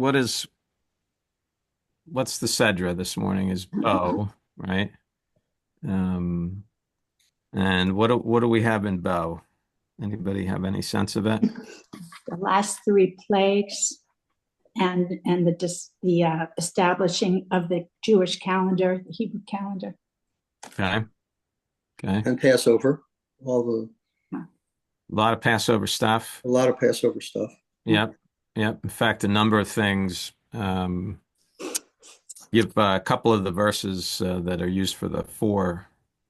what's the Sedra this morning is Bo, right? Um, and what do we have in Bo? Anybody have any sense of it? The last three plagues and the establishing of the Jewish calendar, the Hebrew calendar. Okay. Okay. And Passover, A lot of Passover stuff. a lot of Passover stuff. Yep. Yep. In fact, a number of things. Give a couple of the verses that are used for the four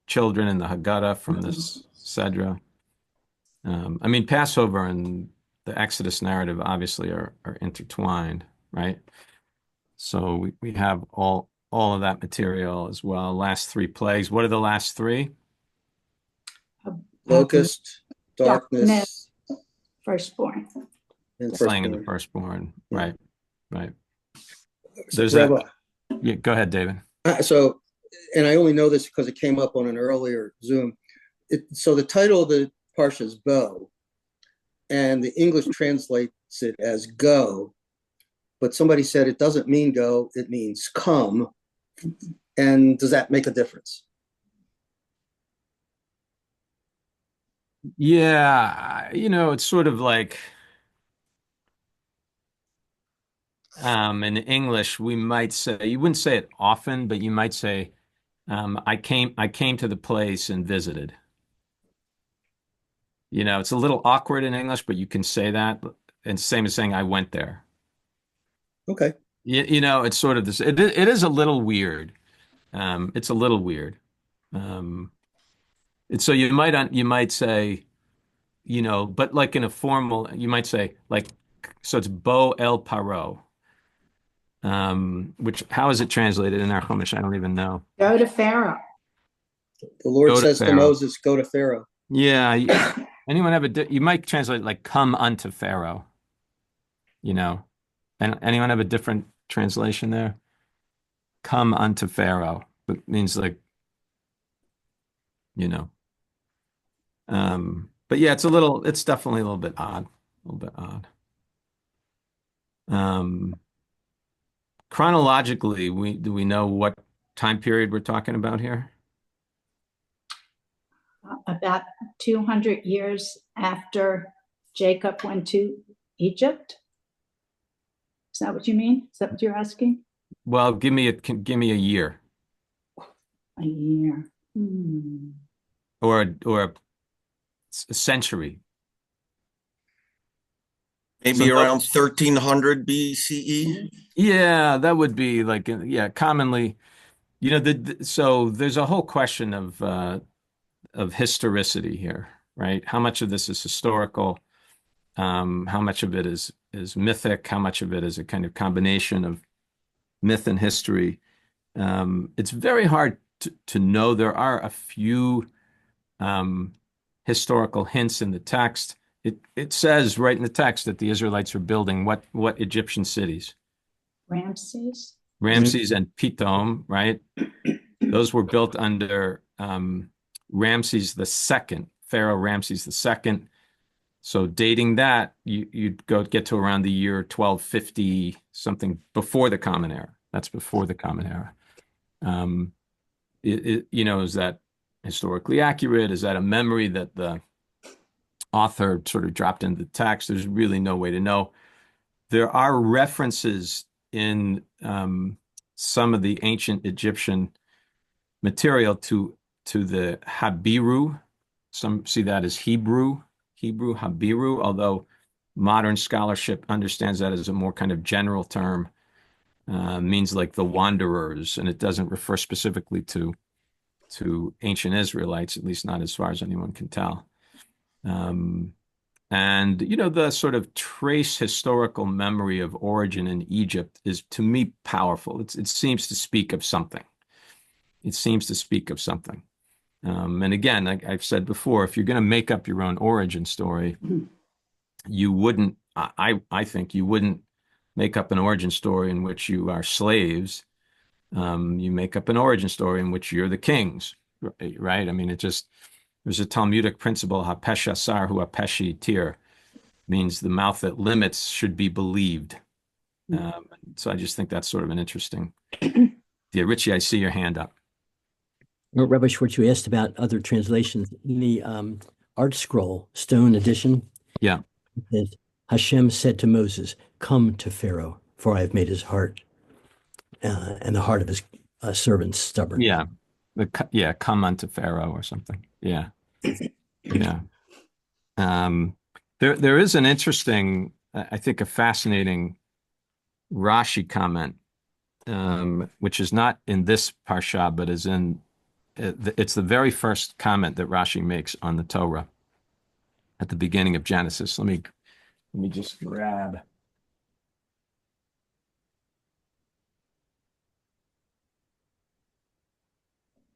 children in the Haggadah from this Sedra. I mean, Passover and the Exodus narrative obviously are intertwined, right? So we have all of that material as well. Last three plagues. What are the last three? Locust, darkness, firstborn. and Slaying of the firstborn. firstborn. Right. Right. So, There's Rabbi, that. Yeah, go ahead, David. so, and I only know this because it came up on an earlier Zoom. So the title of the Parsha is Bo, and the English translates it as go, but somebody said it doesn't mean go, it means come. And does that make a difference? Yeah, it's sort of like in English, we might say you wouldn't say it often, but you might say, I came to the place and visited. It's a little awkward in English, but you can say that. And same as saying I went there. Okay. It's sort of this. It is a little weird. It's a little weird. Um, so you might say, but like in a formal, you might say like, so it's Bo El Paro. Which how is it translated in our Chumash? I don't even know. Go to Pharaoh. The Lord Go to says to Pharaoh. Moses, go to Pharaoh. Yeah. Anyone have you might translate like come unto Pharaoh, you know. And anyone have a different translation there? Come unto Pharaoh. It means like, you know. But yeah, it's definitely a little bit odd. A little bit odd. Um, Chronologically, do we know what time period we're talking about here? About 200 years after Jacob went to Egypt. Is that what you mean? Is that what you're asking? Well, give me a year A year. or a century. Maybe around 1300 BCE. Yeah, that would be like commonly, so there's a whole question of historicity here, right? How much of this is historical? How much of it is mythic? How much of it is a kind of combination of myth and history? It's very hard to know. There are a few historical hints in the text. It says right in the text that the Israelites are building what Egyptian cities? Ramses. Ramses and Pithom, right? Those were built under Ramses the second, Pharaoh Ramses the second. So dating that, you'd get to around the year 1250, something before the Common Era. That's before the Common Era. Is that historically accurate? Is that a memory that the author sort of dropped into the text? There's really no way to know. There are references in some of the ancient Egyptian material to the Habiru. Some see that as Hebrew Habiru, although modern scholarship understands that as a more kind of general term, means like the wanderers, and it doesn't refer specifically to ancient Israelites, at least not as far as anyone can tell. And the sort of trace historical memory of origin in Egypt is, to me, powerful. It seems to speak of something. It seems to speak of something. And again, like I've said before, if you're going to make up your own origin story, you wouldn't, I think you wouldn't make up an origin story in which you are slaves. You make up an origin story in which you're the kings, right? I mean, there's a Talmudic principle, hapesh asar hu hapesh yitir, means the mouth that limits should be believed. So I just think that's sort of an interesting. Yeah, Richie, I see your hand up. Well, Rabbi Schwartz, you asked about other translations. In the Art Scroll, Stone Edition, Yeah. it says, Hashem said to Moses, "Come to Pharaoh, for I have made his heart and the heart of his servants stubborn." Yeah. Come unto Pharaoh or something. Yeah. Yeah. There is an interesting, I think a fascinating Rashi comment, which is not in this parsha, but is in, it's the very first comment that Rashi makes on the Torah at the beginning of Genesis. Let me just grab.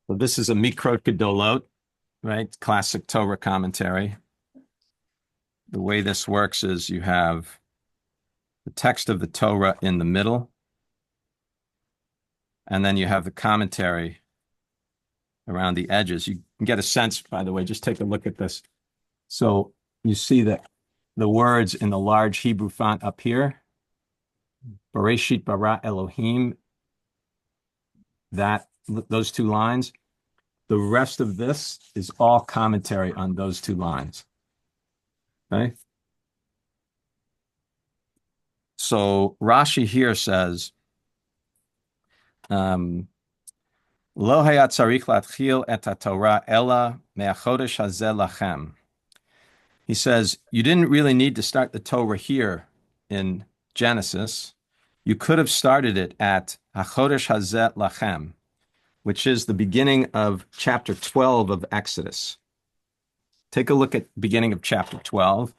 So this is a Mikrot Gedolot, right? Classic Torah commentary. The way this works is you have the text of the Torah in the middle, and then you have the commentary around the edges. You can get a sense, by the way, just take a look at this. So you see that the words in the large Hebrew font up here, Bereshit bara Elohim, those two lines. The rest of this is all commentary on those two lines. Okay? So Rashi here says, Lo hayat tzarich latchil et haTorah ela me'achodesh hazeh lachem. He says, you didn't really need to start the Torah here in Genesis. You could have started it at hachodesh hazeh lachem, which is the beginning of chapter 12 of Exodus. Take a look at the beginning of chapter 12.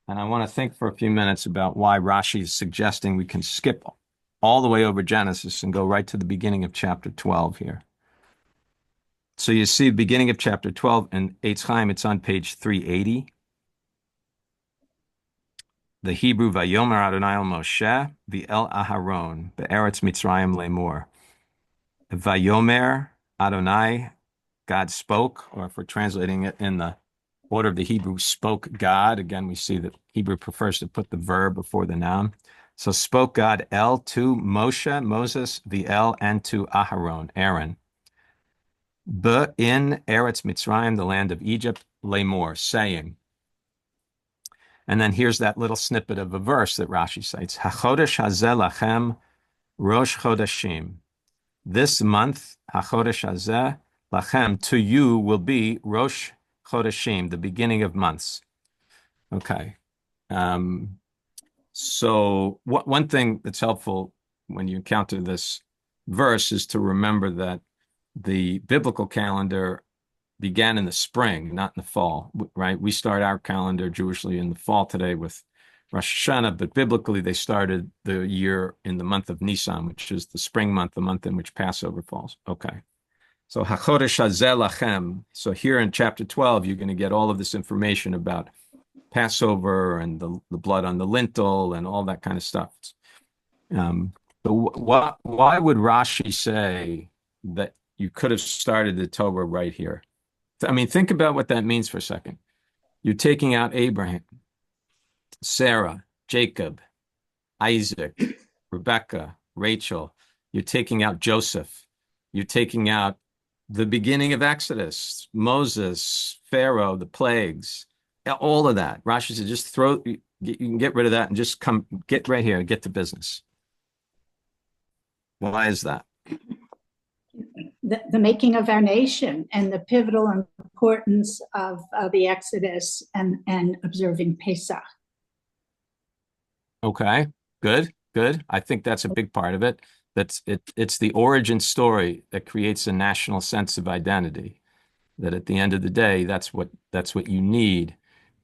And I want to think for a few minutes about why Rashi is suggesting we can skip all the way over Genesis and go right to the beginning of chapter 12 here. So you see the beginning of chapter 12 in Eitz Chaim, it's on page 380. The Hebrew, Vayomer Adonai el Moshe, v'el Aharon, be'eretz Mitzrayim lemor. Vayomer Adonai, God spoke, or if we're translating it in the order of the Hebrew, spoke God. Again, we see that Hebrew prefers to put the verb before the noun. So spoke God El to Moshe, Moses, v'el, and to Aharon, Aaron. In Eretz Mitzrayim, the land of Egypt, lemor, saying. And then here's that little snippet of a verse that Rashi cites. HaChodesh hazeh lachem rosh chodashim. This month, HaChodesh hazeh lachem, to you will be rosh chodashim, the beginning of months. Okay. So one thing that's helpful when you encounter this verse is to remember that the biblical calendar began in the spring, not in the fall, right? We start our calendar Jewishly in the fall today with Rosh Hashanah, but biblically they started the year in the month of Nisan, which is the spring month, the month in which Passover falls. Okay. So HaChodesh hazeh lachem. So here in chapter 12, you're going to get all of this information about Passover and the blood on the lintel and all that kind of stuff. But why would Rashi say that you could have started the Torah right here? I mean, think about what that means for a second. You're taking out Abraham, Sarah, Jacob, Isaac, Rebecca, Rachel. You're taking out Joseph. You're taking out the beginning of Exodus, Moses, Pharaoh, the plagues, all of that. Rashi said, just you can get rid of that and just get right here and get to business. Why is that? The making of our nation and the pivotal importance of the Exodus and observing Pesach. Okay, good. I think that's a big part of it. It's the origin story that creates a national sense of identity. That at the end of the day, that's what you need.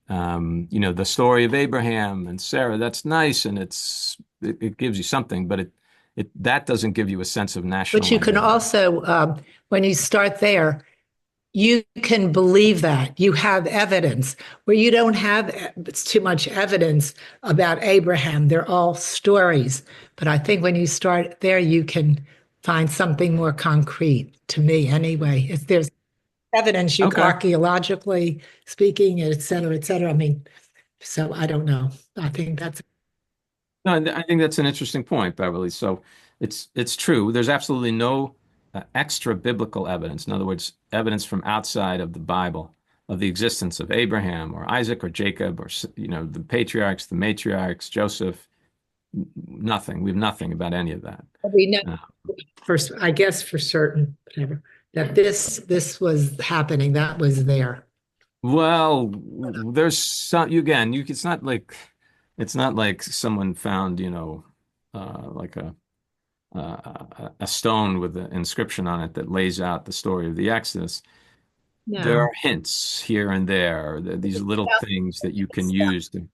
The story of Abraham and Sarah, that's nice, and it gives you something, but that doesn't give you a sense of national But you can identity. also, when you start there, you can believe that. You have evidence where you don't have it's too much evidence about Abraham. They're all stories. But I think when you start there, you can find something more concrete, to me anyway. If there's evidence, archaeologically speaking, et cetera, et cetera. I mean, so I don't know. I think that's No, and I think that's an interesting point, Beverly. So it's true. There's absolutely no extra biblical evidence. In other words, evidence from outside of the Bible of the existence of Abraham or Isaac or Jacob or the patriarchs, the matriarchs, Joseph. Nothing. We have nothing about any of that. We know Uh, I guess for certain, whatever, that this was happening, that was there. well, there's some. Again, it's not like someone found like a stone with an inscription on it that lays out the story of the Exodus. There No. are hints here and there, these little things that you can use to.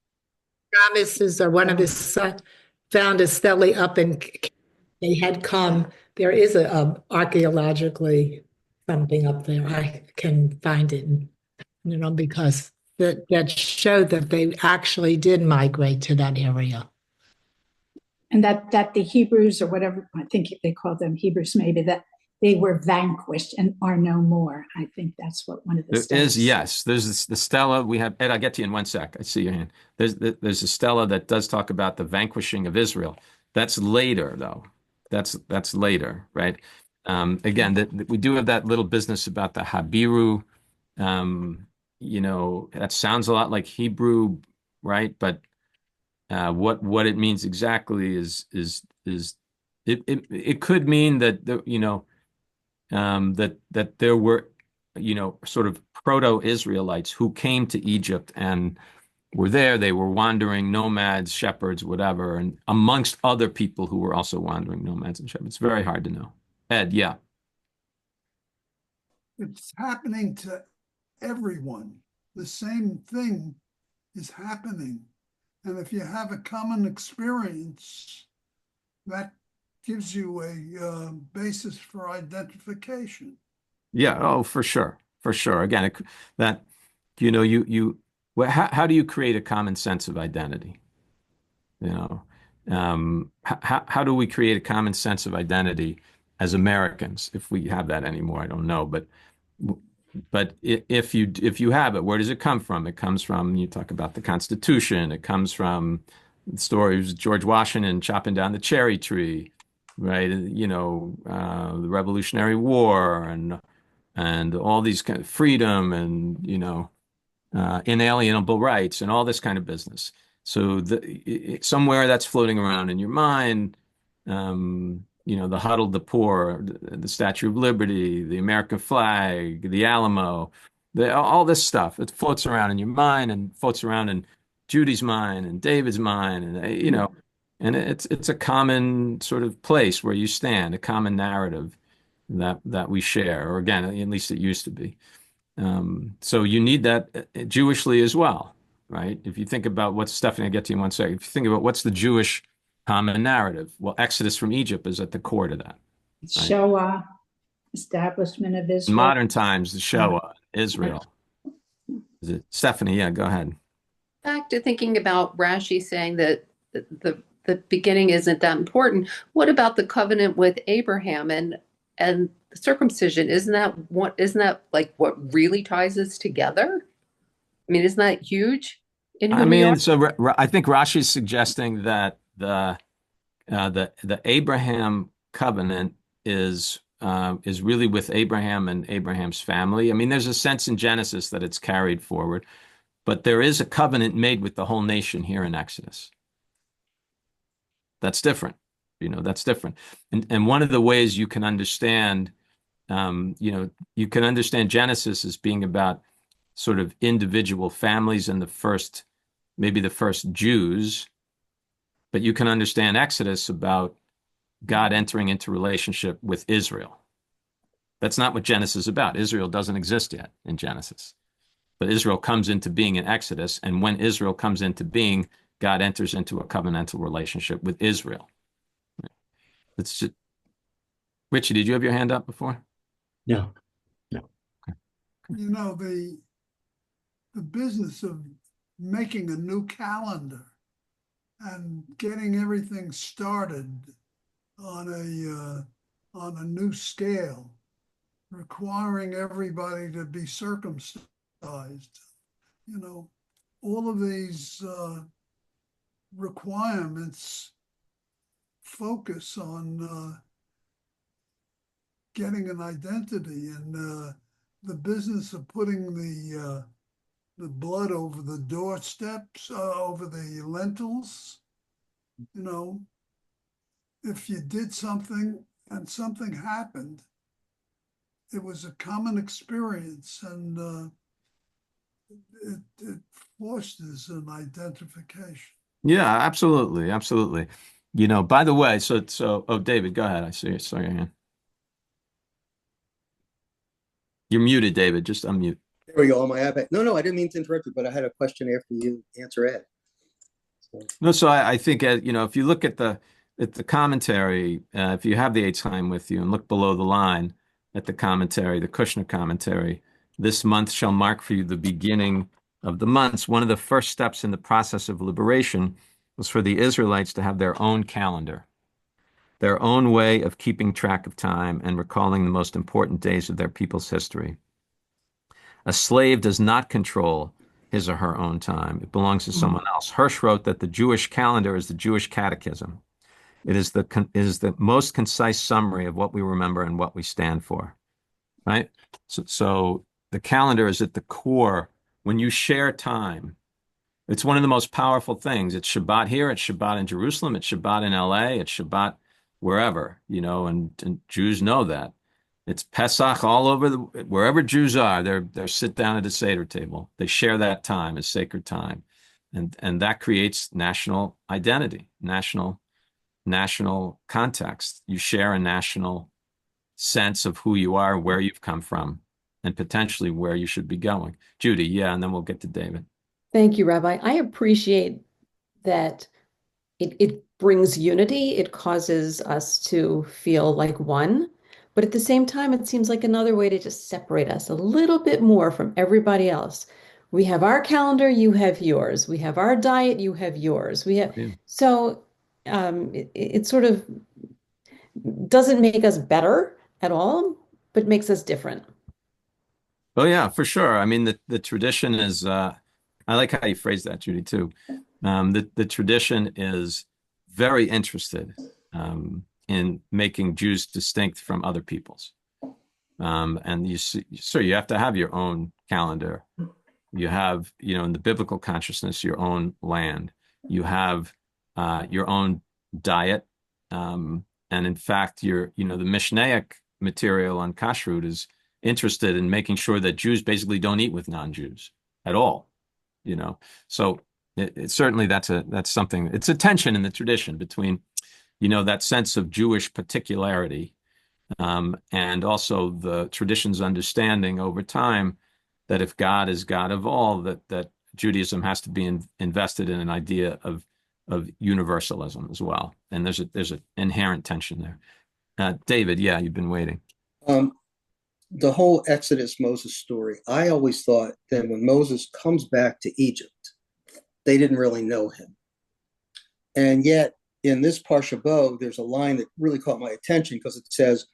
Promises or one of his sons found a stele up in they had come. There is a archaeologically something up there. I can find it, because that showed that they actually did migrate to that area. And that the Hebrews or whatever, I think they call them Hebrews, maybe, that they were vanquished and are no more. I think that's what one of the There is, steps. yes. There's the stela. We have Ed. I'll get to you in one sec. I see your hand. There's a stela that does talk about the vanquishing of Israel. That's later, though. That's later, right? Again, we do have that little business about the Habiru. That sounds a lot like Hebrew, right? But what it means exactly is it could mean that that there were sort of proto-Israelites who came to Egypt and were there. They were wandering nomads, shepherds, whatever, and amongst other people who were also wandering nomads and shepherds. It's very hard to know. Ed, yeah. It's happening to everyone. The same thing is happening. And if you have a common experience, that gives you a basis for identification. Yeah, oh, for sure. For sure. Again, that how do you create a common sense of identity? You know, how do we create a common sense of identity as Americans, if we have that anymore? I don't know, but if you have it, where does it come from? It comes from, you talk about the Constitution. It comes from the stories of George Washington chopping down the cherry tree, right? The Revolutionary War and all these kind of freedom and inalienable rights and all this kind of business. So somewhere that's floating around in your mind, the huddled, the poor, the Statue of Liberty, the American flag, the Alamo, all this stuff. It floats around in your mind and floats around in Judy's mind and David's mind, and it's a common sort of place where you stand, a common narrative that we share, or again, at least it used to be. So you need that Jewishly as well, right? If you think about what's Stephanie, I'll get to you in one second. If you think about what's the Jewish common narrative, well, Exodus from Egypt is at the core to that. Right? Shoah, establishment of In Israel. modern times, the Shoah, Israel. Is it Stephanie? Yeah, go ahead. Back to thinking about Rashi saying that the beginning isn't that important. What about the covenant with Abraham and the circumcision? Isn't that like what really ties us together? I mean, isn't that huge in who we are? So I think Rashi is suggesting that the Abraham covenant is really with Abraham and Abraham's family. I mean, there's a sense in Genesis that it's carried forward, but there is a covenant made with the whole nation here in Exodus. That's different. That's different. And one of the ways you can understand, you can understand Genesis as being about sort of individual families and maybe the first Jews, but you can understand Exodus about God entering into relationship with Israel. That's not what Genesis is about. Israel doesn't exist yet in Genesis, but Israel comes into being in Exodus, and when Israel comes into being, God enters into a covenantal relationship with Israel. It's just, Richie, did you have your hand up before? No. The business of making a new calendar and getting everything started on a new scale, requiring everybody to be circumcised, all of these requirements focus on getting an identity, and the business of putting the blood over the doorsteps, over the lentils. You know, if you did something and something happened, it was a common experience, and it fosters an identification. Yeah, absolutely, absolutely. By the way, oh, David, go ahead. I see you. Sorry, your hand. You're muted, David. Just unmute. There we go on my iPad. No, I didn't mean to interrupt you, but I had a question after you answer Ed. So. No, so I think if you look at the commentary, if you have the Eitz Chaim with you and look below the line at the commentary, the Kushner commentary, this month shall mark for you the beginning of the months. One of the first steps in the process of liberation was for the Israelites to have their own calendar, their own way of keeping track of time and recalling the most important days of their people's history. A slave does not control his or her own time. It belongs to someone else. Hirsch wrote that the Jewish calendar is the Jewish catechism. It is the most concise summary of what we remember and what we stand for, right? So the calendar is at the core. When you share time, it's one of the most powerful things. It's Shabbat here, it's Shabbat in Jerusalem, it's Shabbat in LA, it's Shabbat wherever, and Jews know that. It's Pesach all over wherever Jews are, they're sit down at a Seder table. They share that time as sacred time. And that creates national identity, national context. You share a national sense of who you are, where you've come from, and potentially where you should be going. Judy, yeah, and then we'll get to David. Thank you, Rabbi. I appreciate that it brings unity. It causes us to feel like one. But at the same time, it seems like another way to just separate us a little bit more from everybody else. We have our calendar, you have yours. We have our diet, you have yours. So it sort of doesn't make us better at all, but makes us different. Oh yeah, for sure. I mean, the tradition is. I like how you phrase that, Judy, too. The tradition is very interested in making Jews distinct from other peoples. And you have to have your own calendar. You have, in the biblical consciousness, your own land. You have your own diet. And in fact, the Mishnaic material on kashrut is interested in making sure that Jews basically don't eat with non-Jews at all. So it certainly that's something. It's a tension in the tradition between that sense of Jewish particularity, and also the tradition's understanding over time that if God is God of all, that Judaism has to be invested in an idea of universalism as well. And there's an inherent tension there. David, yeah, you've been waiting. The whole Exodus Moses story, I always thought that when Moses comes back to Egypt, they didn't really know him. And yet, in this Parsha Bo, there's a line that really caught my attention because it says,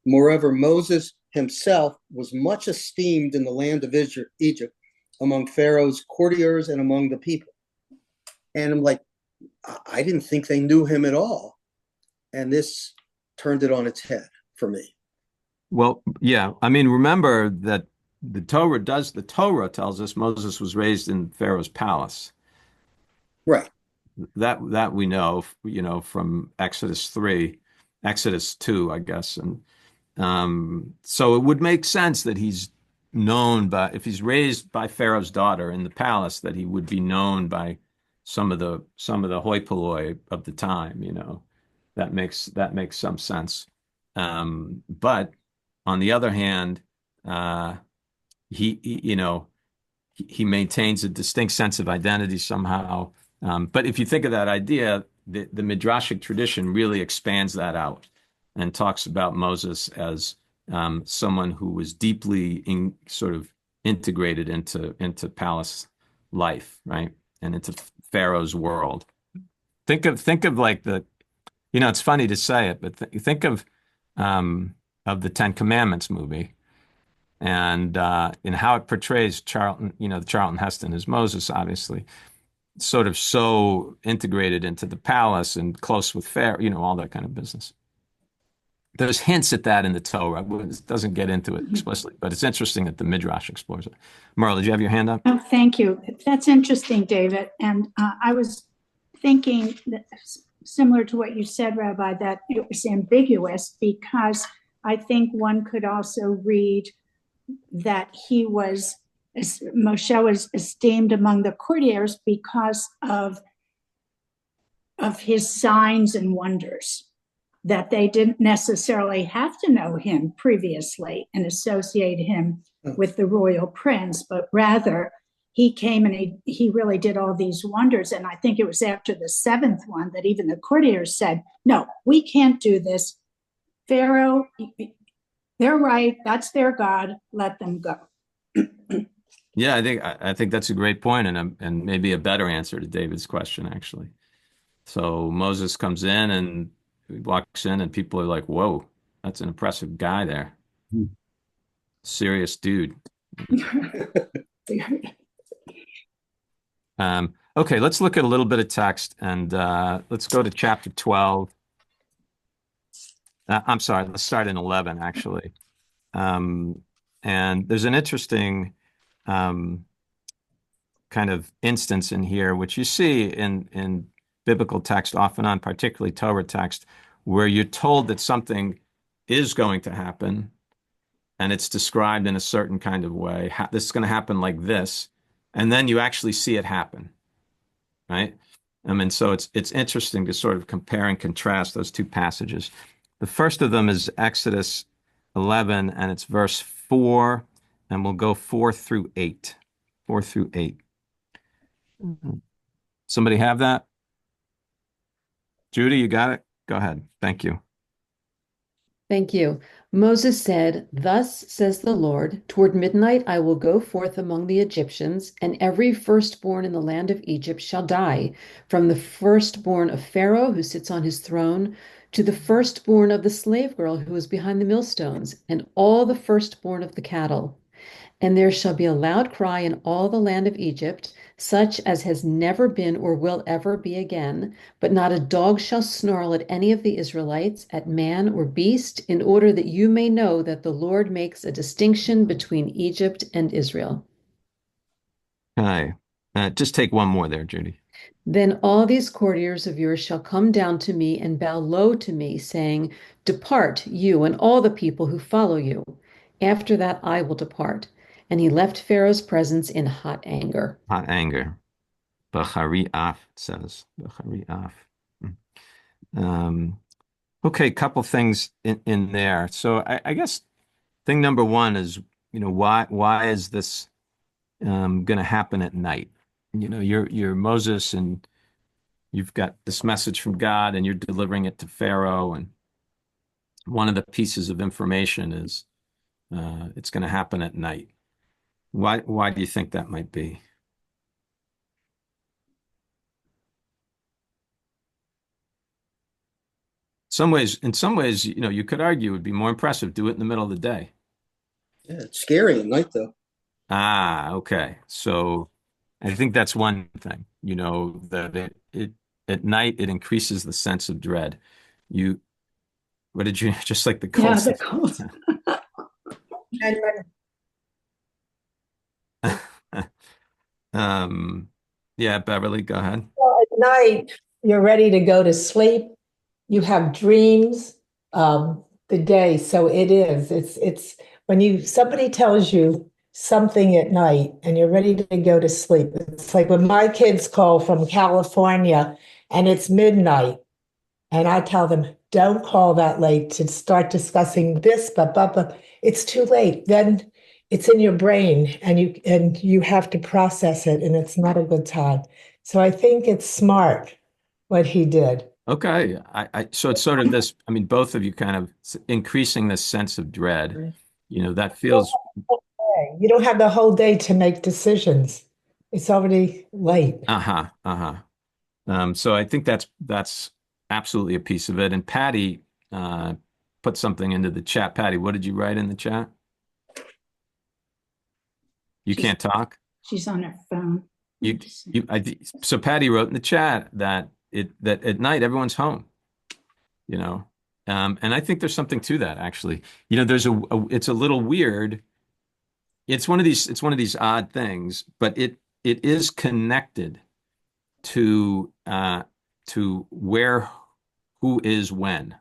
moreover, Moses himself was much esteemed in the land of Egypt among Pharaoh's courtiers and among the people. And I'm like, I didn't think they knew him at all. And this turned it on its head for me. Well, yeah. I mean, remember that the Torah tells us Moses was raised in Pharaoh's palace. Right. That we know, from Exodus 2, I guess. And so it would make sense that he's known if he's raised by Pharaoh's daughter in the palace, that he would be known by some of the hoi polloi of the time, that makes some sense. But on the other hand, he maintains a distinct sense of identity somehow. But if you think of that idea, the Midrashic tradition really expands that out and talks about Moses as someone who was deeply sort of integrated into palace life, right, and into Pharaoh's world. Think of like it's funny to say it, but think of the Ten Commandments movie, and how it portrays Charlton Heston as Moses, obviously. sort of so integrated into the palace and close with Pharaoh, all that kind of business. There's hints at that in the Torah. It doesn't get into it explicitly, but it's interesting that the Midrash explores it. Merle, did you have your hand up? Oh, thank you. That's interesting, David. And I was thinking that, similar to what you said, Rabbi, that it was ambiguous because I think one could also read that Moshe was esteemed among the courtiers because of his signs and wonders, that they didn't necessarily have to know him previously and associate him with the royal prince, but rather he came and he really did all these wonders. And I think it was after the seventh one that even the courtiers said, no, we can't do this. Pharaoh, they're right. That's their God. Let them go. Yeah, I think that's a great point and maybe a better answer to David's question, actually. So Moses comes in and walks in and people are like, whoa, that's an impressive guy there. Serious dude. Okay, let's look at a little bit of text and let's go to chapter 12. I'm sorry, let's start in 11, actually. And there's an interesting kind of instance in here, which you see in biblical text off and on, particularly Torah text, where you're told that something is going to happen and it's described in a certain kind of way. This is going to happen like this, and then you actually see it happen, right? I mean, so it's interesting to sort of compare and contrast those two passages. The first of them is Exodus 11, and it's verse 4, and we'll go 4 through 8. 4 through 8. Somebody have that? Judy, you got it? Go ahead. Thank you. Thank you. Moses said, "Thus says the Lord, toward midnight I will go forth among the Egyptians, and every firstborn in the land of Egypt shall die, from the firstborn of Pharaoh who sits on his throne, to the firstborn of the slave girl who is behind the millstones, and all the firstborn of the cattle. And there shall be a loud cry in all the land of Egypt, such as has never been or will ever be again, but not a dog shall snarl at any of the Israelites, at man or beast, in order that you may know that the Lord makes a distinction between Egypt and Israel." Hi. Just take one more there, Judy. Then all these courtiers of yours shall come down to me and bow low to me, saying, "Depart, you and all the people who follow you. After that I will depart." And he left Pharaoh's presence in hot anger. Hot anger. B'chari'af, it says. B'chari'af. Okay, couple things in there. So I guess thing number one is, why is this going to happen at night? You're Moses and you've got this message from God and you're delivering it to Pharaoh. And one of the pieces of information is it's going to happen at night. Why do you think that might be? In some ways, you could argue it would be more impressive. Do it in the middle of the day. Yeah, it's scary at night, though. Ah, okay. So I think that's one thing, that it at night it increases the sense of dread. What did you just like the cold? Yeah, the cold. Yeah, Beverly, go ahead. Well, at night, you're ready to go to sleep. You have dreams the day. So it's when somebody tells you something at night and you're ready to go to sleep. It's like when my kids call from California and it's midnight and I tell them, don't call that late to start discussing this, but it's too late. Then it's in your brain and you have to process it and it's not a good time. So I think it's smart what he did. Okay. So it's sort of this, I mean, both of you kind of increasing this sense of dread, that feels. You don't have the whole day to make decisions. It's already late. So I think that's absolutely a piece of it. And Patty put something into the chat. Patty, what did you write in the chat? You can't talk? She's on her phone. So Patty wrote in the chat that at night everyone's home, and I think there's something to that actually. It's a little weird. It's one of these odd things, but it is connected to where, who is when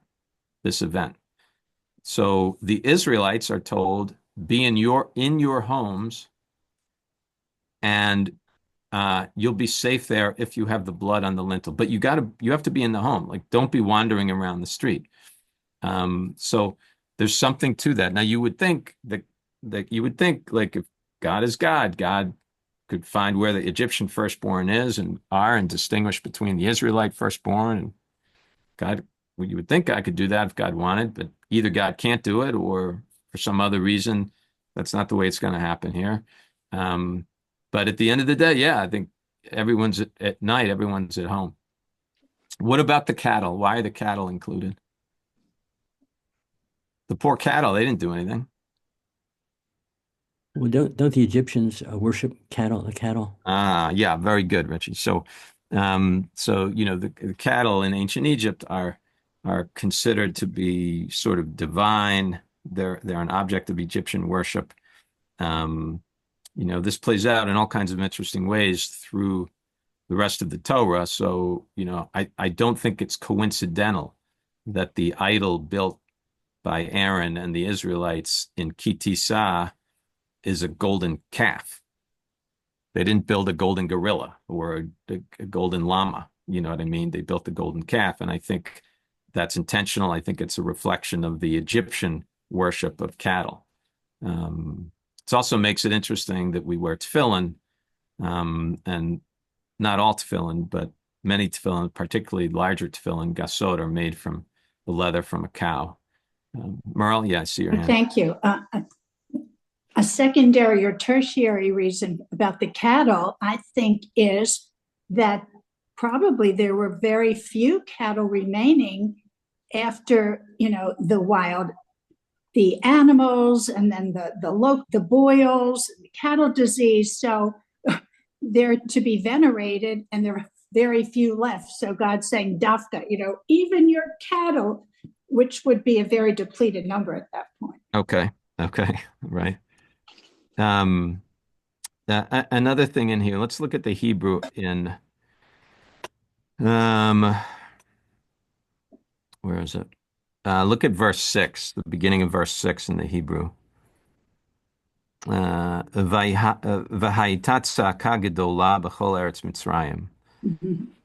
this event. So the Israelites are told, be in your homes, and you'll be safe there if you have the blood on the lintel. But you have to be in the home. Like, don't be wandering around the street. So there's something to that. Now you would think like if God is God, God could find where the Egyptian firstborn is and distinguish between the Israelite firstborn, and God. Well, you would think God could do that if God wanted, but either God can't do it, or for some other reason, that's not the way it's going to happen here. But at the end of the day, yeah, I think everyone's at night, everyone's at home. What about the cattle? Why are the cattle included? The poor cattle, they didn't do anything. Well, don't the Egyptians worship cattle? The cattle. Yeah, very good, Richie. So the cattle in ancient Egypt are considered to be sort of divine. They're an object of Egyptian worship. This plays out in all kinds of interesting ways through the rest of the Torah. So, I don't think it's coincidental that the idol built by Aaron and the Israelites in Kitisa is a golden calf. They didn't build a golden gorilla or a golden llama. You know what I mean? They built a golden calf. And I think that's intentional. I think it's a reflection of the Egyptian worship of cattle. It also makes it interesting that we wear tefillin, and not all tefillin, but many tefillin, particularly larger tefillin, gasot, are made from the leather from a cow. Merle, yeah, I see your hand. Thank you. A secondary or tertiary reason about the cattle, I think, is that probably there were very few cattle remaining after, the animals, and then the boils, the cattle disease. So they're to be venerated, and there are very few left. So God's saying, Dafka, even your cattle, which would be a very depleted number at that point. Okay, right. Another thing in here, let's look at the Hebrew in, where is it? Look at verse 6, the beginning of verse 6 in the Hebrew. V'hayita tzaka gedola b'chol eretz Mitzrayim.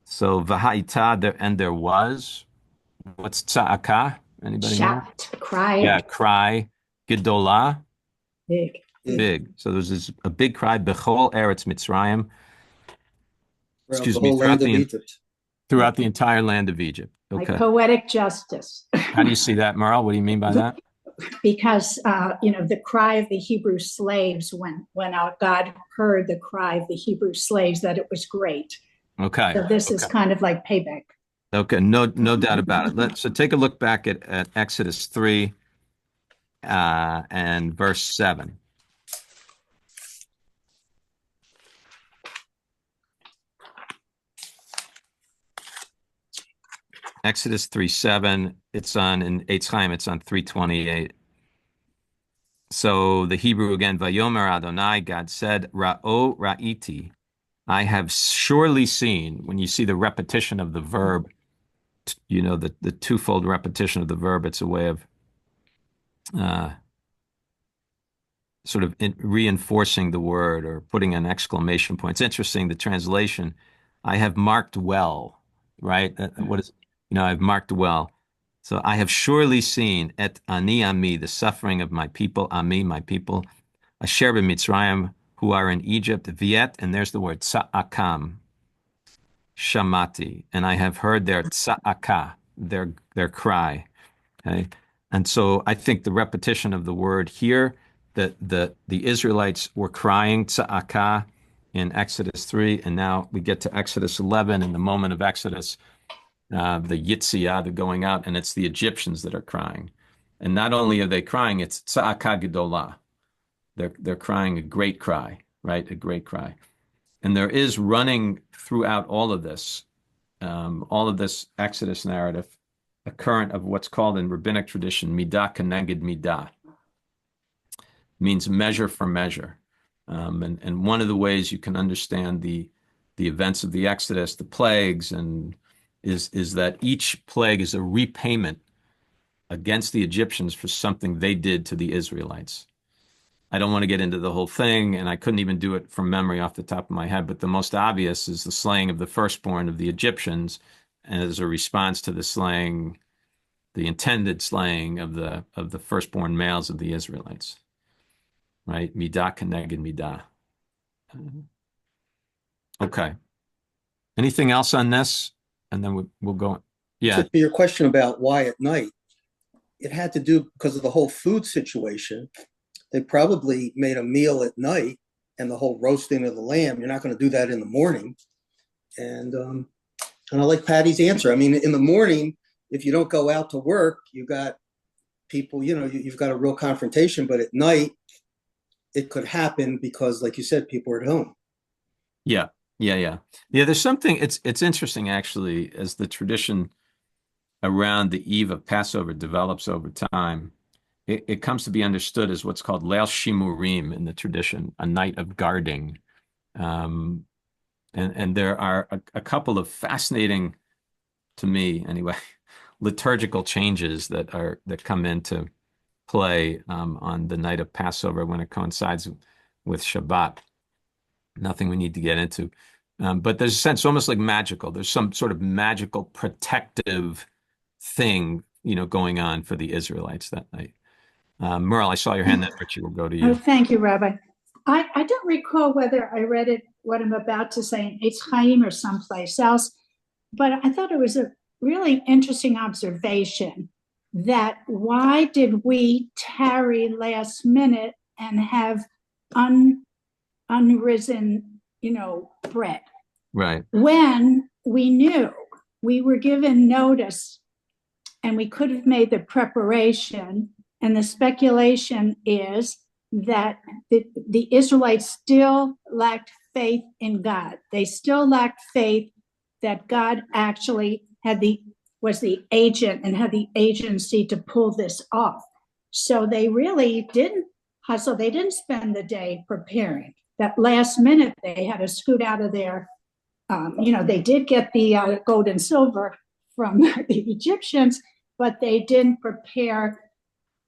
So v'hayita, and there was. What's tzaka? Anybody know? Shout, cry. Yeah, cry. Gedola. Big. So there's a big cry, b'chol eretz Mitzrayim. Excuse me, throughout the entire land of Egypt. Okay. Like poetic justice. How do you see that, Merle? What do you mean by that? Because the cry of the Hebrew slaves, when God heard the cry of the Hebrew slaves, that it was great. Okay. So this is kind of like payback. Okay, no doubt about it. So take a look back at Exodus 3 and verse 7. Exodus 3:7. It's on in Eitz Chaim. It's on 328. So the Hebrew again. Vayomer Adonai, God said, Ra'o ra'iti, I have surely seen. When you see the repetition of the verb, the twofold repetition of the verb, it's a way of sort of reinforcing the word or putting an exclamation point. It's interesting, the translation. I have marked well, right? What is? I've marked well. So I have surely seen et ani ami, the suffering of my people, ami, my people, asher b'Mitzrayim, who are in Egypt, viet, and there's the word tza'akam, shamati, and I have heard their tza'aka, their cry. Okay, and so I think the repetition of the word here, that the Israelites were crying tza'aka in Exodus 3, and now we get to Exodus 11, in the moment of Exodus. The Yitzhak, the going out, and it's the Egyptians that are crying. And not only are they crying, it's tza'aka gedolah. They're crying a great cry, right? A great cry. And there is running throughout all of this Exodus narrative, a current of what's called in rabbinic tradition, midah keneged midah, means measure for measure. And one of the ways you can understand the events of the Exodus, the plagues, and is that each plague is a repayment against the Egyptians for something they did to the Israelites. I don't want to get into the whole thing, and I couldn't even do it from memory off the top of my head, but the most obvious is the slaying of the firstborn of the Egyptians, and as a response to the slaying, the intended slaying of the firstborn males of the Israelites. Right? Midah keneged midah. Okay. Anything else on this? And then we'll go. Yeah. To your question about why at night, it had to do because of the whole food situation. They probably made a meal at night, and the whole roasting of the lamb. You're not going to do that in the morning. And I like Patty's answer. I mean, in the morning, if you don't go out to work, you got people. You've got a real confrontation. But at night, it could happen because, like you said, people are at home. Yeah. There's something. It's interesting actually, as the tradition around the eve of Passover develops over time. It comes to be understood as what's called Leil Shimurim in the tradition, a night of guarding. And there are a couple of fascinating, to me anyway, liturgical changes that come into play on the night of Passover when it coincides with Shabbat. Nothing we need to get into. But there's a sense almost like magical. There's some sort of magical protective thing, going on for the Israelites that night. Merle, I saw your hand. Then Richie will go to you. Oh, thank you, Rabbi. I don't recall whether I read it, what I'm about to say, in Eitz Chaim or someplace else, but I thought it was a really interesting observation that why did we tarry last minute and have unrisen, bread? Right. When we knew we were given notice and we could have made the preparation. And the speculation is that the Israelites still lacked faith in God. They still lacked faith that God actually was the agent and had the agency to pull this off. So they really didn't hustle. They didn't spend the day preparing. That last minute, they had to scoot out of there. They did get the gold and silver from the Egyptians, but they didn't prepare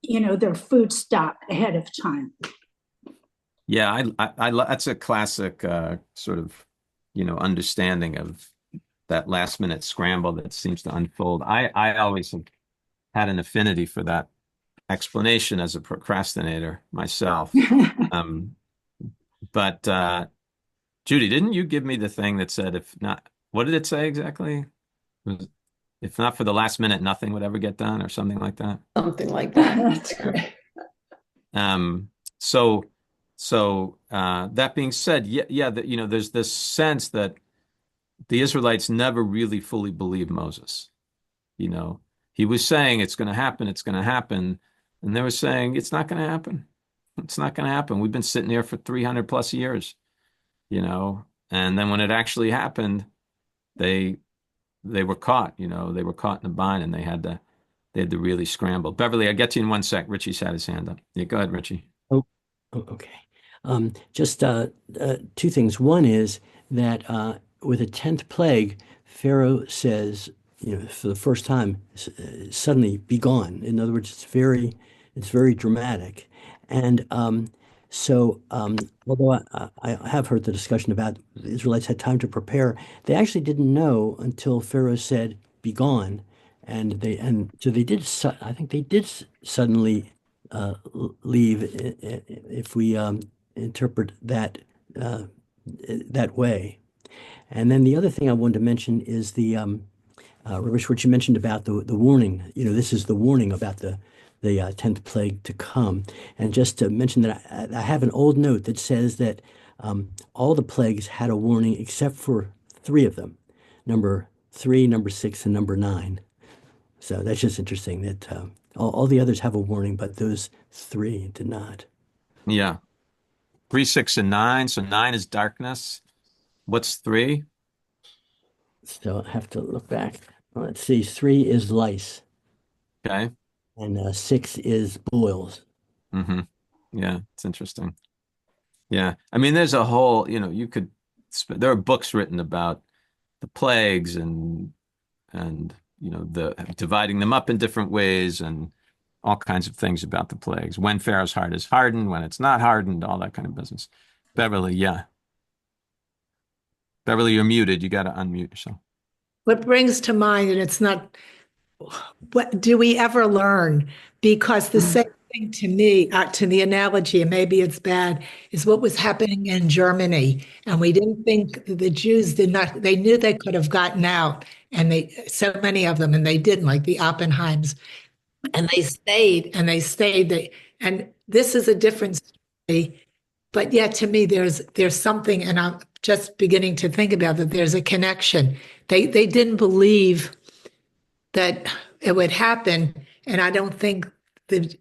their food stock ahead of time. Yeah, I that's a classic sort of, understanding of that last minute scramble that seems to unfold. I always have had an affinity for that explanation as a procrastinator myself. But Judy, didn't you give me the thing that said, if not, what did it say exactly? If not for the last minute, nothing would ever get done, or something like that. Something like that. That's great. So that being said, there's this sense that the Israelites never really fully believed Moses. He was saying it's going to happen, and they were saying it's not going to happen. It's not going to happen. We've been sitting here for 300 plus years, and then when it actually happened, they were caught. They were caught in a bind, and they had to really scramble. Beverly, I'll get to you in 1 sec. Richie's had his hand up. Yeah, go ahead, Richie. Oh, okay. Just two things. One is that with a 10th plague, Pharaoh says, for the first time, suddenly be gone. In other words, it's very dramatic. And although I have heard the discussion about the Israelites had time to prepare, they actually didn't know until Pharaoh said, be gone. So they did, I think they did suddenly leave, if we interpret that way. And then the other thing I wanted to mention is the Rabbi Schwartz, you mentioned about the warning. This is the warning about the 10th plague to come. And just to mention that I have an old note that says that all the plagues had a warning except for 3 of them, number 3, number 6, and number 9. So that's just interesting that all the others have a warning, but those 3 did not. Yeah. 3, 6, and 9. So 9 is darkness. What's 3? So I have to look back. Let's see. 3 is lice, Okay. and 6 is boils. Mm-hmm. Yeah, it's interesting. Yeah. I mean, there's a whole, you could, there are books written about the plagues and the dividing them up in different ways and all kinds of things about the plagues. When Pharaoh's heart is hardened, when it's not hardened, all that kind of business. Beverly, yeah. Beverly, you're muted. You got to unmute yourself. What brings to mind, and it's not, what do we ever learn? Because the same thing to me, to the analogy, and maybe it's bad, is what was happening in Germany. And we didn't think the Jews did not, they knew they could have gotten out, and so many of them, and they didn't, like the Oppenheims, and they stayed and they stayed. And this is a different story. But yet to me, there's something, and I'm just beginning to think about that. There's a connection. They didn't believe that it would happen, and I don't think that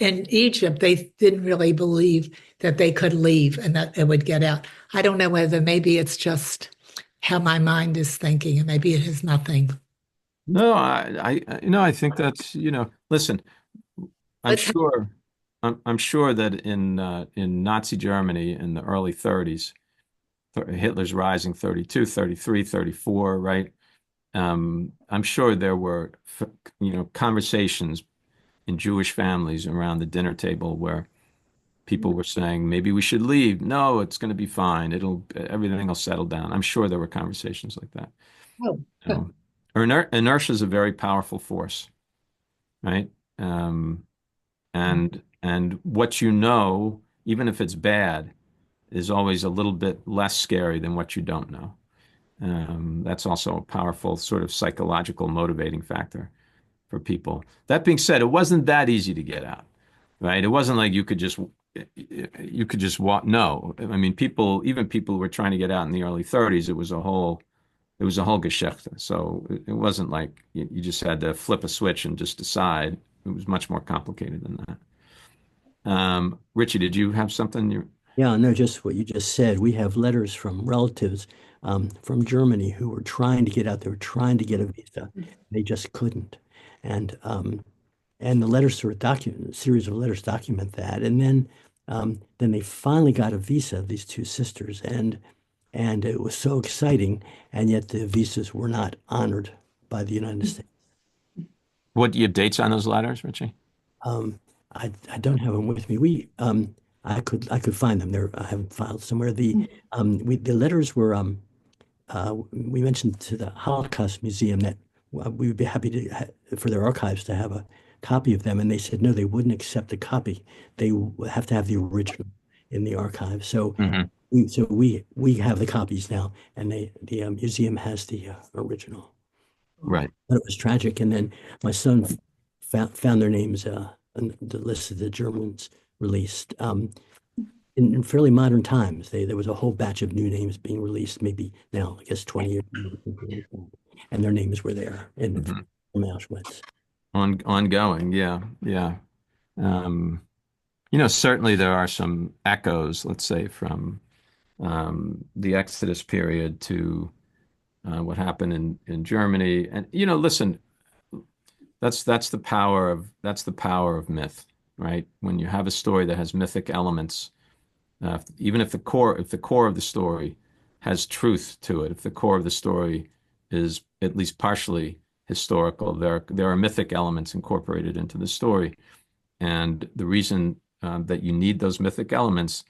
in Egypt they didn't really believe that they could leave and that it would get out. I don't know whether maybe it's just how my mind is thinking, and maybe it has nothing. No, I think that's, listen, I'm But sure, I'm sure that in Nazi Germany in the early 30s, Hitler's rising 32, 33, 34, right? I'm sure there were, conversations in Jewish families around the dinner table where people were saying, maybe we should leave. No, it's going to be fine. Everything will settle down. I'm sure there were conversations like that. oh, You Inertia is a very powerful force, right? Um, and what even if it's bad, is always a little bit less scary than what you don't know. That's also a powerful sort of psychological motivating factor for people. That being said, it wasn't that easy to get out, right? It wasn't like you could just walk. No, I mean, even people who were trying to get out in the early 30s, it was a whole Geschichte. So it wasn't like you just had to flip a switch and just decide. It was much more complicated than that. Richie, did you have something? Yeah, no, just what you just said. We have letters from relatives from Germany who were trying to get out. They were trying to get a visa. They just couldn't. And the letters sort of document, a series of letters document that. And then they finally got a visa, these two sisters, and it was so exciting. And yet the visas were not honored by the United States. What do you have dates on those letters, Richie? I don't have them with me. I could find them there. I have them filed somewhere. The letters were we mentioned to the Holocaust Museum that we would be happy for their archives to have a copy of them, and they said no, they wouldn't accept a copy. They have to have the original in the archive. So we have the copies now, and the museum has the original. Right. But it was tragic, and then my son found their names on the list of the Germans released. In fairly modern times, there was a whole batch of new names being released, maybe now, I guess 20 years ago, and their names were there from Auschwitz. Ongoing, yeah, yeah. Certainly there are some echoes, let's say, from the Exodus period to what happened in Germany. And listen, that's the power of myth, right? When you have a story that has mythic elements, even if the core of the story has truth to it, if the core of the story is at least partially historical, there are mythic elements incorporated into the story. And the reason that you need those mythic elements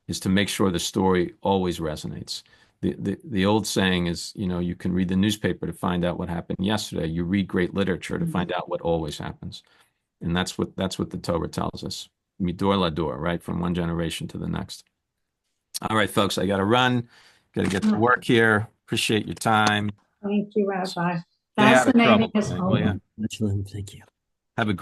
is to make sure the story always resonates. The old saying is, you can read the newspaper to find out what happened yesterday. You read great literature to find out what always happens. And that's what the Torah tells us. Midor lador, right? From one generation to the next. All right, folks, I got to run. Got to get to work here. Appreciate your time. Thank you, Rabbi. Stay out of trouble, Fascinating as will ya? always. Excellent, thank you. Have a great